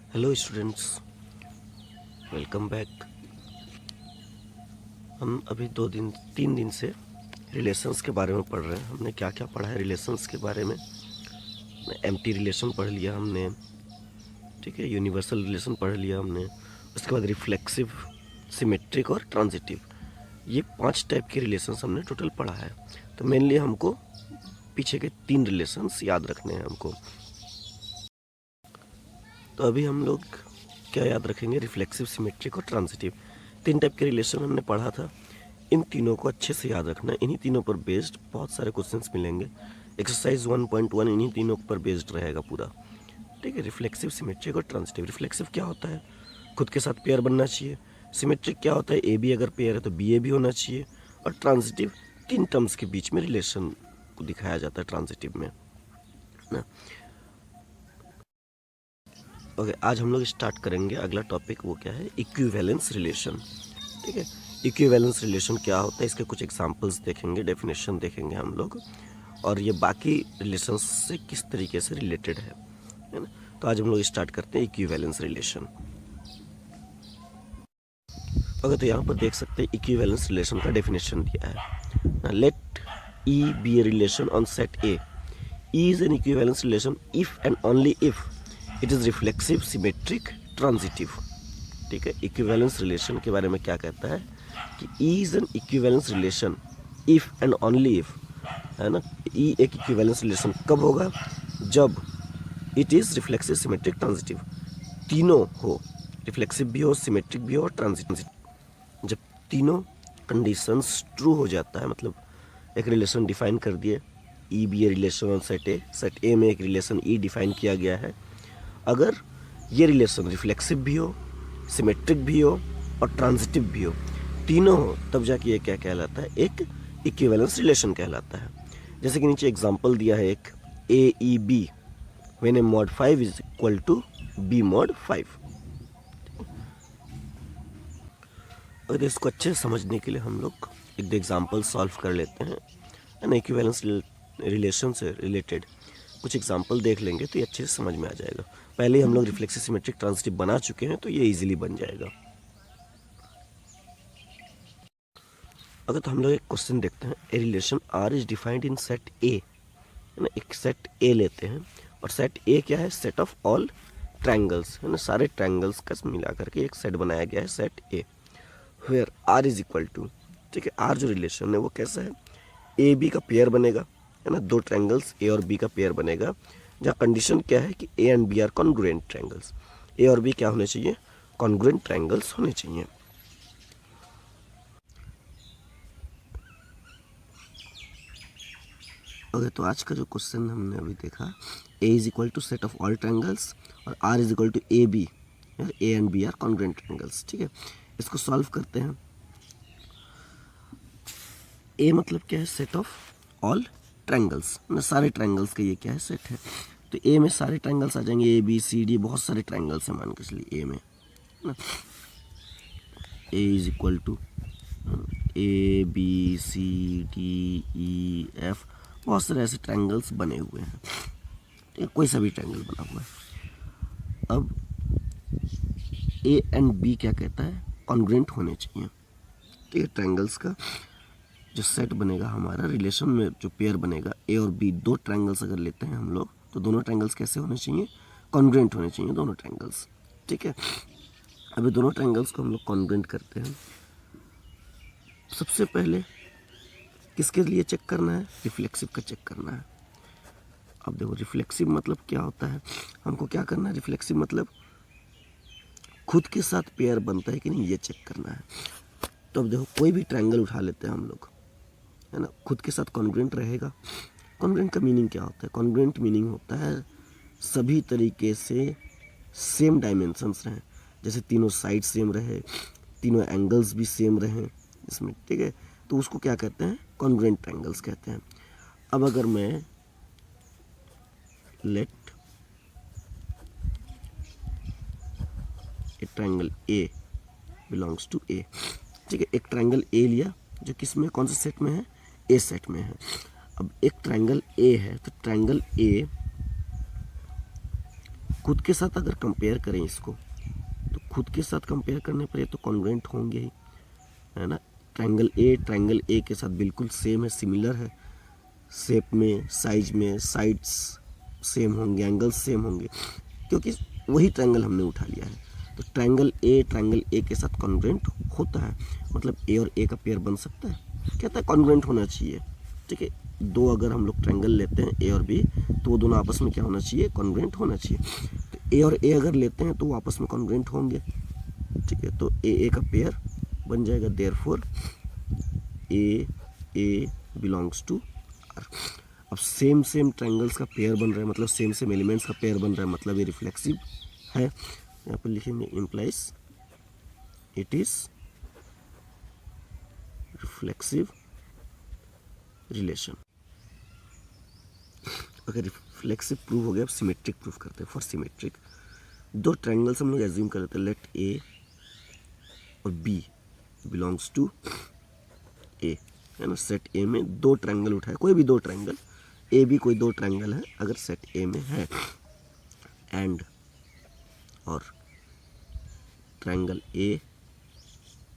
Hello students, welcome back. हम अभी 3 दिन से रिलेशंस के बारे में पढ़ रहे हैं। हमने क्या क्या पढ़ा है रिलेशंस के बारे में। एम्प्टी रिलेशन पढ़ लिया हमने, ठीक है। यूनिवर्सल रिलेशन पढ़ लिया हमने। उसके बाद रिफ्लेक्सिव, सिमेट्रिक और ट्रांजिटिव, ये 5 टाइप के रिलेशंस हमने टोटल पढ़ा है। तो मेनली हमको पीछे के 3 रिलेशंस याद रखने हैं हमको। तो अभी हम लोग क्या याद रखेंगे? रिफ्लेक्सिव, सिमेट्रिक और ट्रांजिटिव, 3 टाइप के रिलेशन हमने पढ़ा था। इन तीनों को अच्छे से याद रखना है। इन्हीं तीनों पर बेस्ड बहुत सारे क्वेश्चंस मिलेंगे। एक्सरसाइज 1.1 इन्हीं तीनों पर बेस्ड रहेगा पूरा, ठीक है। रिफ्लेक्सिव, सिमेट्रिक और ट्रांजिटिव। रिफ्लेक्सिव क्या होता है? खुद के साथ पेयर बनना चाहिए। सिमेट्रिक क्या होता है? ए बी अगर पेयर है तो बी ए भी होना चाहिए। और ट्रांजिटिव 3 टर्म्स के बीच में रिलेशन को दिखाया जाता है ट्रांजिटिव में, ना। ओके, आज हम लोग स्टार्ट करेंगे। अगला टॉपिक वो क्या है? इक्विवेलेंस रिलेशन, ठीक है। इक्विवेलेंस रिलेशन क्या होता है, इसके कुछ एग्जांपल्स देखेंगे, डेफिनेशन देखेंगे हम लोग, और ये बाकी रिलेशंस से किस तरीके से रिलेटेड है ना। तो आज हम लोग स्टार्ट करते हैं इक्विवेलेंस रिलेशन। ओके, तो यहाँ पर देख सकते हैं इक्विवेलेंस रिलेशन का डेफिनेशन दिया है। Let E be a relation on set A. E is an equivalence relation if and only if it is reflexive, symmetric, transitive, ठीक है। इक्विवेलेंस रिलेशन के बारे में क्या कहता है कि E is an equivalence relation if and only if, है ना। E एक इक्विवेलेंस रिलेशन कब होगा? जब it is reflexive, symmetric, transitive, तीनों हो। रिफ्लेक्सिव भी हो, सिमेट्रिक भी हो और ट्रांजिटिव। जब तीनों कंडीशंस ट्रू हो जाता है, मतलब एक रिलेशन डिफाइन कर दिए, E be a relation on set A में एक रिलेशन ई डिफाइन किया गया है। अगर ये रिलेशन रिफ्लेक्सिव भी हो, सिमेट्रिक भी हो और ट्रांजिटिव भी हो, तीनों हो, तब जाके ये क्या कहलाता है? एक इक्विवेलेंस रिलेशन कहलाता है। जैसे कि नीचे एग्जांपल दिया है एक, a e b when a mod 5 is equal to b mod 5। और इसको अच्छे से समझने के लिए हम लोग एक एग्जांपल सॉल्व कर लेते हैं, एन इक्विवेलेंस रिलेशन से रिलेटेड कुछ एग्जांपल देख लेंगे तो ये अच्छे से समझ में आ जाएगा। पहले ही हम लोग रिफ्लेक्सिव, सिमेट्रिक, ट्रांजिटिव बना चुके हैं तो ये इजीली बन जाएगा। अगर तो हम लोग एक क्वेश्चन देखते हैं, a relation R is defined in set A, है ना। एक सेट ए लेते हैं और सेट ए क्या है? सेट ऑफ ऑल ट्रायंगल्स, है ना। सारे ट्रायंगल्स का मिला करके एक सेट बनाया गया है set A, where R is equal to, ठीक है। आर जो रिलेशन है वो कैसा है? ए बी का पेयर बनेगा, है ना। 2 ट्रायंगल्स ए और बी का पेयर बनेगा, जहाँ कंडीशन क्या है कि a and b are congruent triangles. A और बी क्या होने चाहिए? कॉन्ग्रुएंट ट्रायंगल्स होने चाहिए। ओके, तो आज का जो क्वेश्चन हमने अभी देखा, A is equal to set of all triangles और R is equal to a b, a and b are congruent triangles, ठीक है। इसको सॉल्व करते हैं। ए मतलब क्या है? सेट ऑफ ऑल ट्रायंगल्स, ना। सारे ट्रायंगल्स का ये क्या है? सेट है। तो ए में सारे ट्रायंगल्स आ जाएंगे, ए बी सी डी, बहुत सारे ट्रायंगल्स हैं मान के चलिए ए में, ना। A is equal to a B C D E f, बहुत सारे ऐसे ट्रायंगल्स बने हुए हैं, ठीक है। कोई सा भी ट्रायंगल बना हुआ है। अब ए एंड बी क्या कहता है? कॉन्ग्रुएंट होने चाहिए, ठीक है। ट्रायंगल्स का जो सेट बनेगा हमारा, रिलेशन में जो पेयर बनेगा, ए और बी, 2 ट्रायंगल्स अगर लेते हैं हम लोग, तो दोनों ट्रायंगल्स कैसे होने चाहिए? कॉन्ग्रुएंट होने चाहिए दोनों ट्रायंगल्स, ठीक है। अभी दोनों ट्रायंगल्स को हम लोग कॉन्ग्रुएंट करते हैं। सबसे पहले किसके लिए चेक करना है? रिफ्लेक्सिव का चेक करना है। अब देखो रिफ्लेक्सिव मतलब क्या होता है, हमको क्या करना है? रिफ्लेक्सिव मतलब खुद के साथ पेयर बनता है कि नहीं, ये चेक करना है। तो अब देखो कोई भी ट्रायंगल उठा लेते हैं हम लोग, है ना। खुद के साथ कॉन्ग्रुएंट रहेगा। कॉन्ग्रुएंट का मीनिंग क्या होता है? कॉन्ग्रुएंट मीनिंग होता है सभी तरीके से सेम डायमेंशंस रहें, जैसे तीनों साइड सेम रहे, तीनों एंगल्स भी सेम रहें इसमें, ठीक है। तो उसको क्या कहते हैं? कॉन्ग्रुएंट ट्रायंगल्स कहते हैं। अब अगर मैं let a triangle a belongs to A, ठीक है। एक ट्रायंगल ए लिया जो किस में, कौन से सेट में है? ए सेट में है। अब एक ट्रायंगल ए है, तो ट्रायंगल ए खुद के साथ अगर कंपेयर करें इसको, तो खुद के साथ कंपेयर करने पर ये तो कॉन्ग्रुएंट होंगे ही, है ना। ट्रायंगल ए के साथ बिल्कुल सेम है, सिमिलर है, शेप में, साइज में, साइड्स सेम होंगे, एंगल्स सेम होंगे, क्योंकि वही ट्रायंगल हमने उठा लिया है। तो ट्रायंगल ए के साथ कॉन्ग्रुएंट होता है, मतलब ए और ए का पेयर बन सकता है, कहता है कॉन्ग्रुएंट होना चाहिए। ठीक है, दो अगर हम लोग ट्रायंगल लेते हैं ए और बी, तो वो दोनों आपस में क्या होना चाहिए, कॉन्ग्रुएंट होना चाहिए। तो ए और ए अगर लेते हैं तो वो आपस में कॉन्ग्रुएंट होंगे। ठीक है, तो ए का पेयर बन जाएगा, therefore A belongs to R. अब सेम ट्रायंगल्स का पेयर बन रहा है, मतलब सेम एलिमेंट्स का पेयर बन रहा है, मतलब ये रिफ्लेक्सिव है। यहाँ पर लिखेंगे implies it is reflexive relation. अगर रिफ्लेक्सिव प्रूव हो गया, अब सिमेट्रिक प्रूव करते हैं। फॉर सिमेट्रिक, दो ट्रायंगल्स हम लोग एज्यूम कर लेते हैं, लेट ए और बी बिलोंग्स टू ए, है ना। सेट ए में दो ट्रायंगल उठाए, कोई भी दो ट्रायंगल, ए बी कोई दो ट्रायंगल है अगर सेट ए में है, एंड और triangle A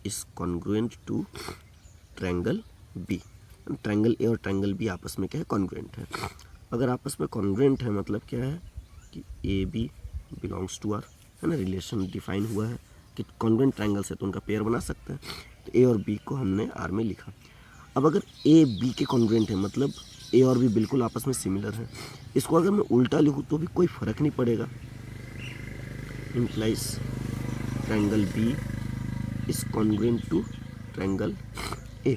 is congruent to triangle B. Triangle A और ट्रायंगल बी आपस में क्या है, कॉन्ग्रुएंट है। अगर आपस में कॉन्ग्रुएंट है मतलब क्या है कि A B belongs to R, है ना। रिलेशन डिफाइन हुआ है कि कॉन्ग्रुएंट ट्रायंगल से तो उनका पेयर बना सकते हैं, तो ए और बी को हमने आर में लिखा। अब अगर ए बी के कॉन्ग्रुएंट है, मतलब ए और बी बिल्कुल आपस में सिमिलर है, इसको अगर मैं उल्टा लिखूँ तो भी कोई फर्क नहीं पड़ेगा। Implies triangle B is congruent to triangle A,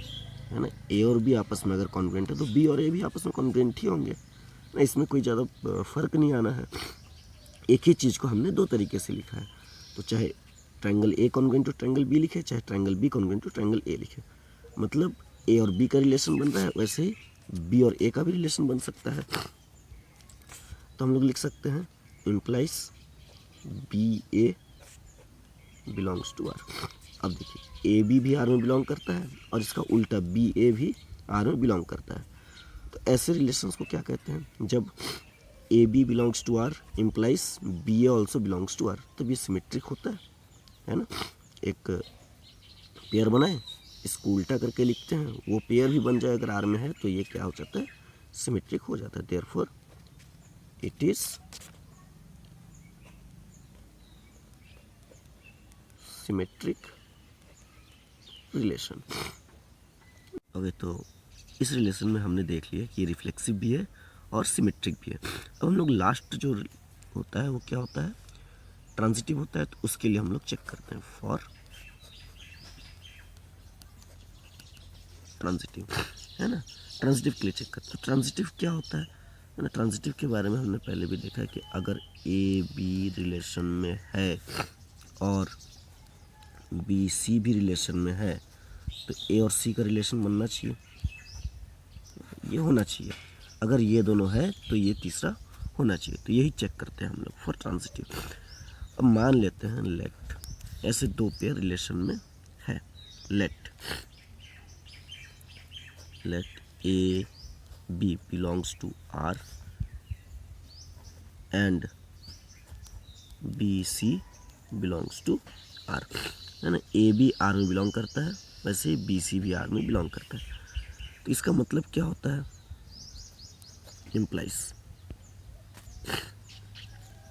है ना। ए और बी आपस में अगर कॉन्ग्रुएंट है तो बी और ए भी आपस में कॉन्ग्रुएंट ही होंगे ना, इसमें कोई ज़्यादा फर्क नहीं आना है। एक ही चीज़ को हमने दो तरीके से लिखा है, तो चाहे triangle A congruent to triangle B लिखे, चाहे triangle B congruent to triangle A लिखे, मतलब ए और बी का रिलेशन बन रहा है, वैसे ही बी और ए का भी रिलेशन बन सकता है। तो हम लोग लिख सकते हैं implies B A belongs to R. अब देखिए, ए बी भी आर में बिलोंग करता है और इसका उल्टा बी ए भी आर में बिलोंग करता है। तो ऐसे रिलेशंस को क्या कहते हैं, जब A B belongs to R implies B A also belongs to R, तब ये सिमेट्रिक होता है ना। एक पेयर बनाए, इसको उल्टा करके लिखते हैं, वो पेयर भी बन जाए अगर आर में है, तो ये क्या हो जाता है, सिमेट्रिक हो जाता है। Therefore it is symmetric relation. Okay, तो इस रिलेशन में हमने देख लिया कि ये रिफ्लेक्सिव भी है और सिमेट्रिक भी है। अब हम लोग लास्ट जो होता है वो क्या होता है, ट्रांजिटिव होता है, तो उसके लिए हम लोग चेक करते हैं। फॉर ट्रांजिटिव, है ना, ट्रांजिटिव के लिए चेक करते हैं। ट्रांजिटिव क्या होता है ना, ट्रांजिटिव के बारे में हमने पहले भी देखा है कि अगर ए बी रिलेशन में है और बी सी भी रिलेशन में है, तो ए और सी का रिलेशन बनना चाहिए, ये होना चाहिए। अगर ये दोनों है तो ये तीसरा होना चाहिए, तो यही चेक करते हैं हम लोग फॉर ट्रांजिटिव। अब मान लेते हैं लेट ऐसे दो पेयर रिलेशन में है, let A B belongs to R and B C belongs to R, है ना। ए बी आर में बिलोंग करता है, वैसे ही बी सी भी आर में बिलोंग करता है। तो इसका मतलब क्या होता है, implies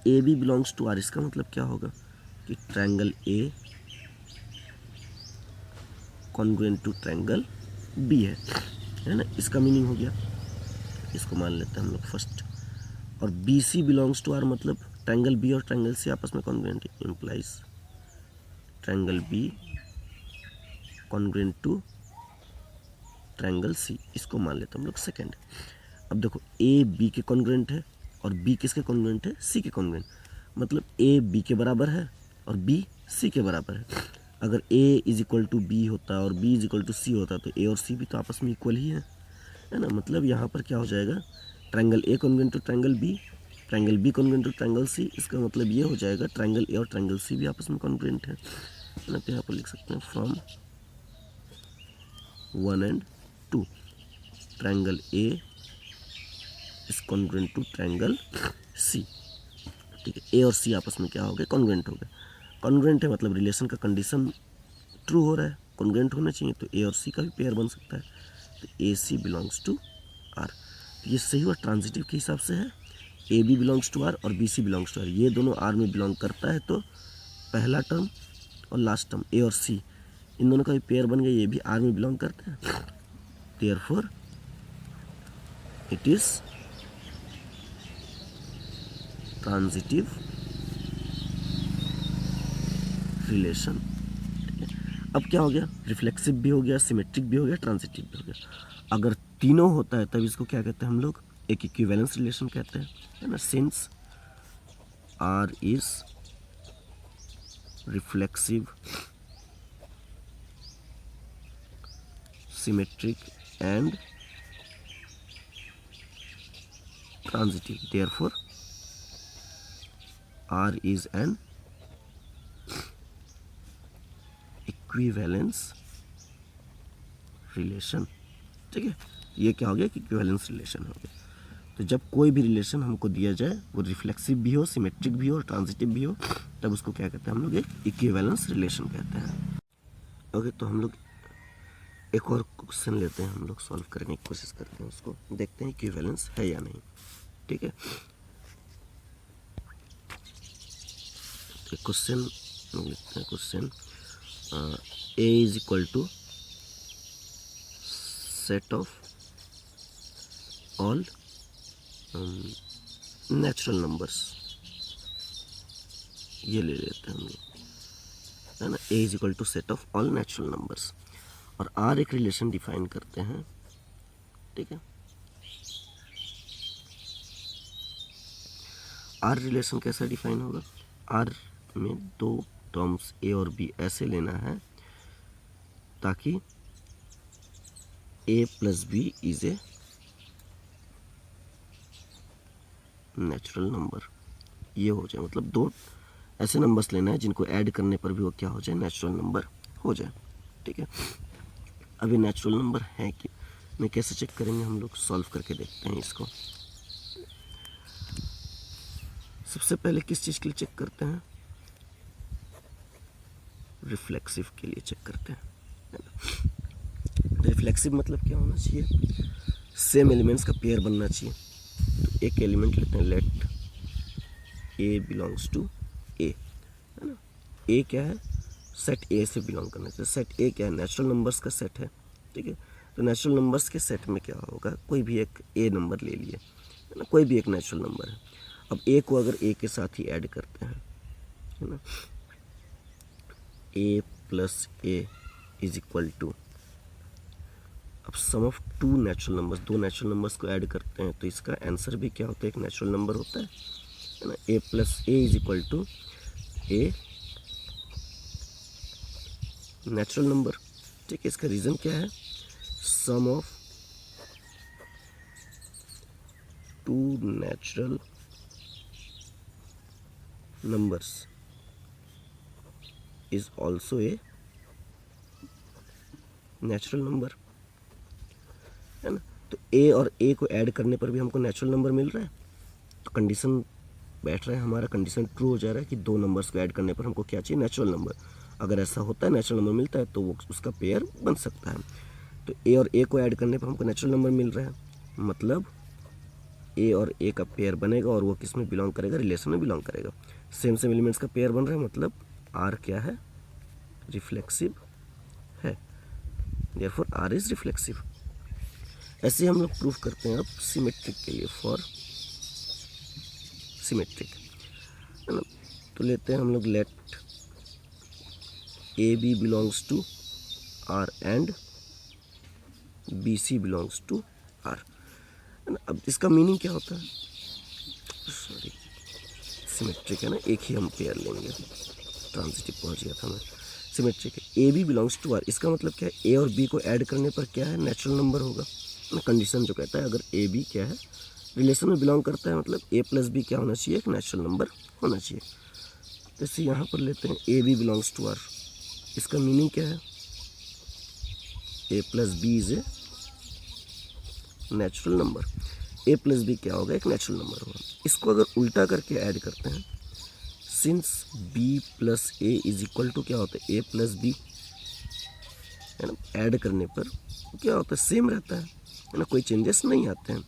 A B belongs to R, इसका मतलब क्या होगा कि triangle A congruent to triangle B है ना, इसका मीनिंग हो गया। इसको मान लेते हैं हम लोग फर्स्ट। और B C belongs to R मतलब ट्रायंगल बी और ट्रायंगल सी आपस में कॉन्ग्रुएंट है, implies triangle B congruent to triangle C, इसको मान लेते हैं हम लोग सेकेंड। अब देखो, ए बी के कॉन्ग्रुएंट है और बी किसके कॉन्ग्रुएंट है, सी के कॉन्ग्रुएंट, मतलब ए बी के बराबर है और बी सी के बराबर है। अगर ए इज इक्वल टू बी होता और बी इज इक्वल टू सी होता तो ए और सी भी तो आपस में इक्वल ही है ना। मतलब यहाँ पर क्या हो जाएगा, triangle A congruent to triangle B B congruent to triangle C, इसका मतलब ये हो जाएगा ट्रायंगल ए और ट्रायंगल सी भी आपस में कॉन्ग्रुएंट है ना। तो यहाँ पर लिख सकते हैं from 1 and 2 triangle A is congruent to triangle C. ठीक है। ए और सी आपस में क्या हो गए, कॉन्ग्रुएंट हो गए। कॉन्ग्रुएंट है मतलब रिलेशन का कंडीशन ट्रू हो रहा है, कॉन्ग्रुएंट होना चाहिए, तो ए और सी का भी पेयर बन सकता है। तो a C belongs to R, ये सही हुआ ट्रांजिटिव के हिसाब से है। A B belongs to R और B C belongs to R, ये दोनों आर में बिलोंग करता है, तो पहला टर्म और लास्ट टर्म ए और सी इन दोनों का भी पेयर बन गया, ये भी आर में बिलोंग करते हैं। Therefore it is transitive relation. अब क्या हो गया, रिफ्लेक्सिव भी हो गया, सिमेट्रिक भी हो गया, ट्रांजिटिव भी हो गया। अगर तीनों होता है तब इसको क्या कहते हैं हम लोग, एक इक्विवेलेंस रिलेशन कहते हैं, है ना। Since R is reflexive, symmetric and transitive, therefore R is an equivalence relation. ठीक है, ये क्या हो गया कि इक्विवेलेंस रिलेशन हो गया। तो जब कोई भी रिलेशन हमको दिया जाए वो रिफ्लेक्सिव भी हो, सिमेट्रिक भी हो और ट्रांजिटिव भी हो, तब उसको क्या कहते हैं हम लोग, एक इक्विवेलेंस रिलेशन कहते हैं। ओके, तो हम लोग एक और क्वेश्चन लेते हैं, हम लोग सॉल्व करने की कोशिश करते हैं, उसको देखते हैं इक्विवेलेंस है या नहीं। ठीक है, क्वेश्चन लिखते हैं, question A is equal to set of all natural numbers, ये ले लेते हैं हम लोग, है ना। A is equal to set of all natural numbers, और आर एक रिलेशन डिफाइन करते हैं। ठीक है, आर रिलेशन कैसा डिफाइन होगा, आर में दो टर्म्स ए और बी ऐसे लेना है ताकि a plus b is a natural number, ये हो जाए, मतलब दो ऐसे नंबर्स लेना है जिनको ऐड करने पर भी वो क्या हो जाए, नेचुरल नंबर हो जाए। ठीक है, अब ये नेचुरल नंबर है कि नहीं, कैसे चेक करेंगे हम लोग, सॉल्व करके देखते हैं इसको। सबसे पहले किस चीज़ के लिए चेक करते हैं, रिफ्लेक्सिव के लिए चेक करते हैं, है ना। रिफ्लेक्सिव मतलब क्या होना चाहिए, सेम एलिमेंट्स का पेयर बनना चाहिए। तो एक एलिमेंट लेते हैं, लेट ए बिलोंग्स टू ए, है ना। ए क्या है, सेट ए से बिलोंग करना चाहिए। सेट ए क्या है, नेचुरल नंबर्स का सेट है। ठीक है, तो नेचुरल नंबर्स के सेट में क्या होगा, कोई भी एक ए नंबर ले लिए, है ना, कोई भी एक नेचुरल नंबर है। अब ए को अगर ए के साथ ही ऐड करते हैं, है ना, a plus A is equal to, अब sum of two natural numbers, दो नेचुरल नंबर्स को ऐड करते हैं तो इसका आंसर भी क्या होता है, एक नेचुरल नंबर होता है ना। A plus A is equal to a natural number. ठीक है, इसका रीज़न क्या है, sum of two natural numbers is also a natural number, है ना। तो ए और ए को ऐड करने पर भी हमको नेचुरल नंबर मिल रहा है, तो कंडीशन बैठ रहा है हमारा, कंडीशन ट्रू हो जा रहा है कि दो नंबर्स को ऐड करने पर हमको क्या चाहिए, नेचुरल नंबर। अगर ऐसा होता है, नेचुरल नंबर मिलता है, तो वो उसका पेयर बन सकता है। तो ए और ए को ऐड करने पर हमको नेचुरल नंबर मिल रहा है, मतलब ए और ए का पेयर बनेगा और वो किस में बिलोंग करेगा, रिलेशन में बिलोंग करेगा। सेम सेम एलिमेंट्स का पेयर बन रहा है, मतलब आर क्या है, रिफ्लेक्सिव है, देयरफॉर आर इज रिफ्लेक्सिव। ऐसे हम लोग प्रूफ करते हैं अब सिमेट्रिक के लिए, फॉर सिमेट्रिक, है ना। तो लेते हैं हम लोग, let A B belongs to R and B C belongs to R, है ना। अब इसका मीनिंग क्या होता है, सॉरी सिमेट्रिक है ना, एक ही हम पेयर लेंगे, ट्रांजिटिव पहुंच गया था मैं। सिमेट्रिक है, A B belongs to R, इसका मतलब क्या है, ए और बी को ऐड करने पर क्या है, नेचुरल नंबर होगा। कंडीशन जो कहता है अगर ए बी क्या है, रिलेशन में बिलोंग करता है, मतलब ए प्लस बी क्या होना चाहिए, एक नेचुरल नंबर होना चाहिए। जैसे यहाँ पर लेते हैं A B belongs to R, इसका मीनिंग क्या है, a plus b is a natural number. A plus B क्या होगा, एक नेचुरल नंबर होगा। इसको अगर उल्टा करके ऐड करते हैं, since B plus A is equal to क्या होता है, ए प्लस बी, है ना, ऐड करने पर क्या होता है, सेम रहता है ना, कोई चेंजेस नहीं आते हैं।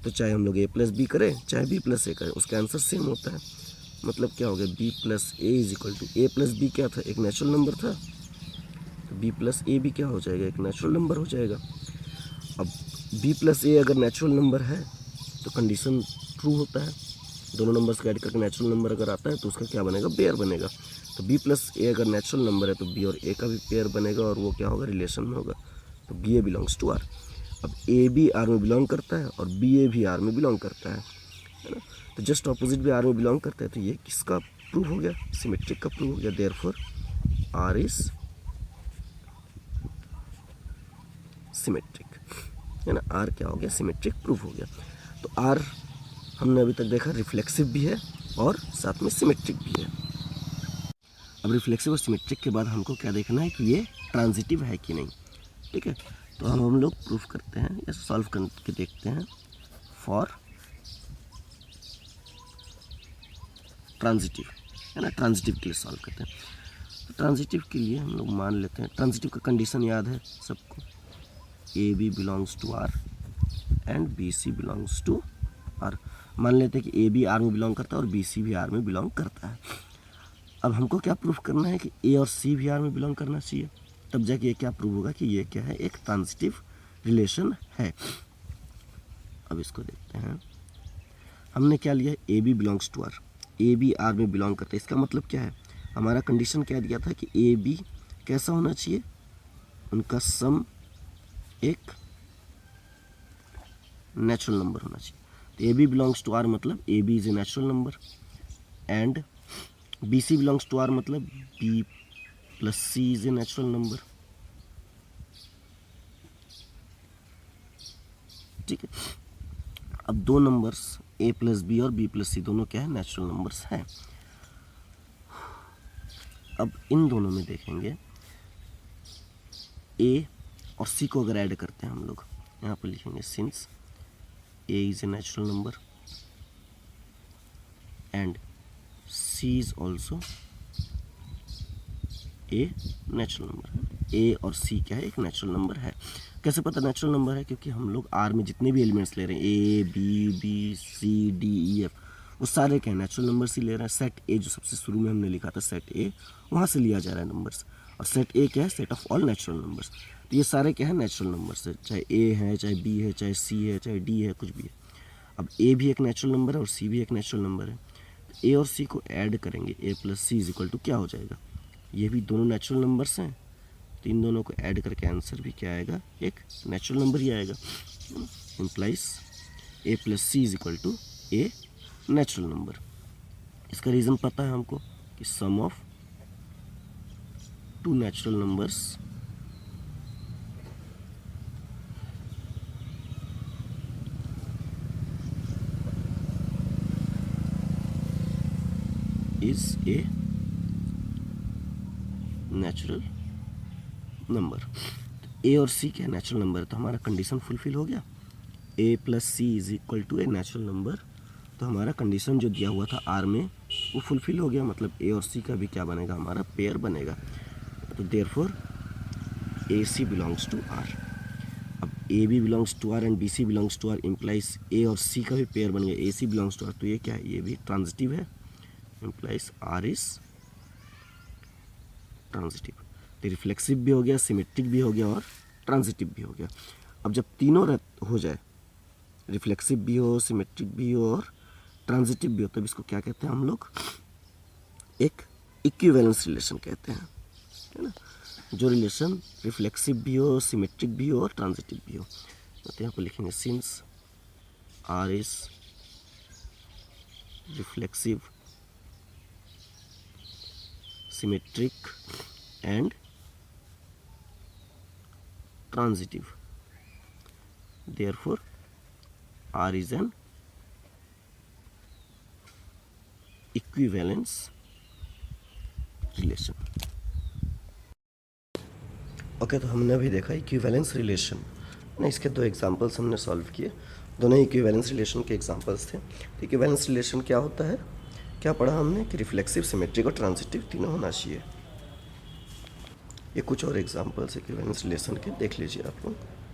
तो चाहे हम लोग ए प्लस बी करें चाहे बी प्लस ए करें, उसका आंसर सेम होता है। मतलब क्या हो गया, B plus A is equal to, A plus B क्या था, एक नेचुरल नंबर था, तो बी प्लस ए भी क्या हो जाएगा, एक नेचुरल नंबर हो जाएगा। अब बी प्लस ए अगर नेचुरल नंबर है तो कंडीशन ट्रू होता है, दोनों नंबर्स का ऐड करके नेचुरल नंबर अगर आता है तो उसका क्या बनेगा, पेयर बनेगा। तो बी प्लस ए अगर नेचुरल नंबर है तो बी और ए का भी पेयर बनेगा, और वो क्या होगा, रिलेशन में होगा। तो B A belongs to R. अब ए भी आर में बिलोंग करता है और बी ए भी आर में बिलोंग करता है ना, तो जस्ट ऑपोजिट भी आर में बिलोंग करता है। तो ये किसका प्रूफ हो गया, सिमेट्रिक का प्रूफ हो गया। देयरफॉर आर इज सिमेट्रिक, है ना, आर क्या हो गया, सिमेट्रिक प्रूफ हो गया। तो आर हमने अभी तक देखा रिफ्लेक्सिव भी है और साथ में सिमेट्रिक भी है। अब रिफ्लेक्सिव और सिमेट्रिक के बाद हमको क्या देखना है कि ये ट्रांजिटिव है कि नहीं, ठीक है। तो हम लोग प्रूफ करते हैं या सॉल्व करके देखते हैं फॉर ट्रांजिटिव, है ना, ट्रांजिटिव के लिए सॉल्व करते हैं। तो ट्रांजिटिव के लिए हम लोग मान लेते हैं, ट्रांजिटिव का कंडीशन याद है सबको, A B belongs to R and B C belongs to R. मान लेते हैं कि ए बी आर में बिलोंग करता है और बी सी भी आर में बिलोंग करता है। अब हमको क्या प्रूफ करना है कि ए और सी भी आर में बिलोंग करना चाहिए, तब जाके ये क्या प्रूव होगा कि ये क्या है, एक ट्रांजिटिव रिलेशन है। अब इसको देखते हैं, हमने क्या लिया, A B belongs to R, A B R में बिलोंग करता है। इसका मतलब क्या है, हमारा कंडीशन क्या दिया था कि ए बी कैसा होना चाहिए, उनका सम एक नेचुरल नंबर होना चाहिए। तो a B belongs to R मतलब a b is a natural number, and B C belongs to R मतलब b plus C is a natural number, ठीक है। अब दो नंबर्स ए प्लस बी और बी प्लस सी दोनों क्या है, नेचुरल नंबर्स हैं। अब इन दोनों में देखेंगे ए और सी को अगर ऐड करते हैं हम लोग, यहाँ पर लिखेंगे since A is a natural number and C is also a natural number. A और सी क्या है, एक नेचुरल नंबर है। कैसे पता नेचुरल नंबर है, क्योंकि हम लोग आर में जितने भी एलिमेंट्स ले रहे हैं, A B C D E F, वो सारे क्या है, नेचुरल नंबर्स ही ले रहे हैं। सेट ए जो सबसे शुरू में हमने लिखा था सेट ए, वहाँ से लिया जा रहा है नंबर्स, और सेट ए क्या है, set of all natural numbers. तो ये सारे क्या है, नेचुरल नंबर्स है, चाहे ए है, चाहे बी है, चाहे सी है, चाहे डी है, कुछ भी है। अब ए भी एक नेचुरल नंबर है और सी भी एक नेचुरल नंबर है। तो ए और सी को ऐड करेंगे, A plus C is equal to क्या हो जाएगा, ये भी दोनों नेचुरल नंबर्स हैं, तो इन दोनों को ऐड करके आंसर भी क्या आएगा, एक नेचुरल नंबर ही आएगा। Implies A plus C is equal to a natural number. इसका रीज़न पता है हमको कि sum of two natural numbers is a natural number. A और सी क्या नेचुरल नंबर है, तो हमारा कंडीशन फुलफिल हो गया। A plus C is equal to a natural number, तो हमारा कंडीशन जो दिया हुआ था आर में वो फुलफिल हो गया, मतलब ए और सी का भी क्या बनेगा, हमारा पेयर बनेगा। तो therefore A C belongs to R. अब A B belongs to R and B C belongs to R implies A और सी का भी पेयर बन गया, A C belongs to R, तो ये क्या है, ये भी ट्रांजिटिव है, इम्प्लाइज आर इज ट्रांजिटिव। तो रिफ्लेक्सिव भी हो गया, सिमेट्रिक भी हो गया और ट्रांजिटिव भी हो गया। अब जब तीनों हो जाए, रिफ्लेक्सिव भी हो, सिमेट्रिक भी हो और ट्रांजिटिव भी हो, तब इसको क्या कहते हैं हम लोग, एक इक्विवेलेंस रिलेशन कहते हैं, है ना। जो रिलेशन रिफ्लेक्सिव भी हो, सिमेट्रिक भी हो और ट्रांजिटिव भी हो। तो यहाँ पर लिखेंगे since R is reflexive, symmetric and transitive, therefore R is an equivalence relation। Okay, तो हमने अभी देखा इक्विवेलेंस रिलेशन ना, इसके दो एग्जांपल्स हमने सॉल्व किए। दोनों इक्विवेलेंस रिलेशन के एग्जांपल्स थे। तो इक्विवेलेंस रिलेशन क्या होता है, क्या पढ़ा हमने कि रिफ्लेक्सिव, सिमेट्रिक और ट्रांजिटिव तीनों होना चाहिए। ये कुछ और एग्जांपल्स इक्विवेलेंस रिलेशन के देख लीजिए आप लोग।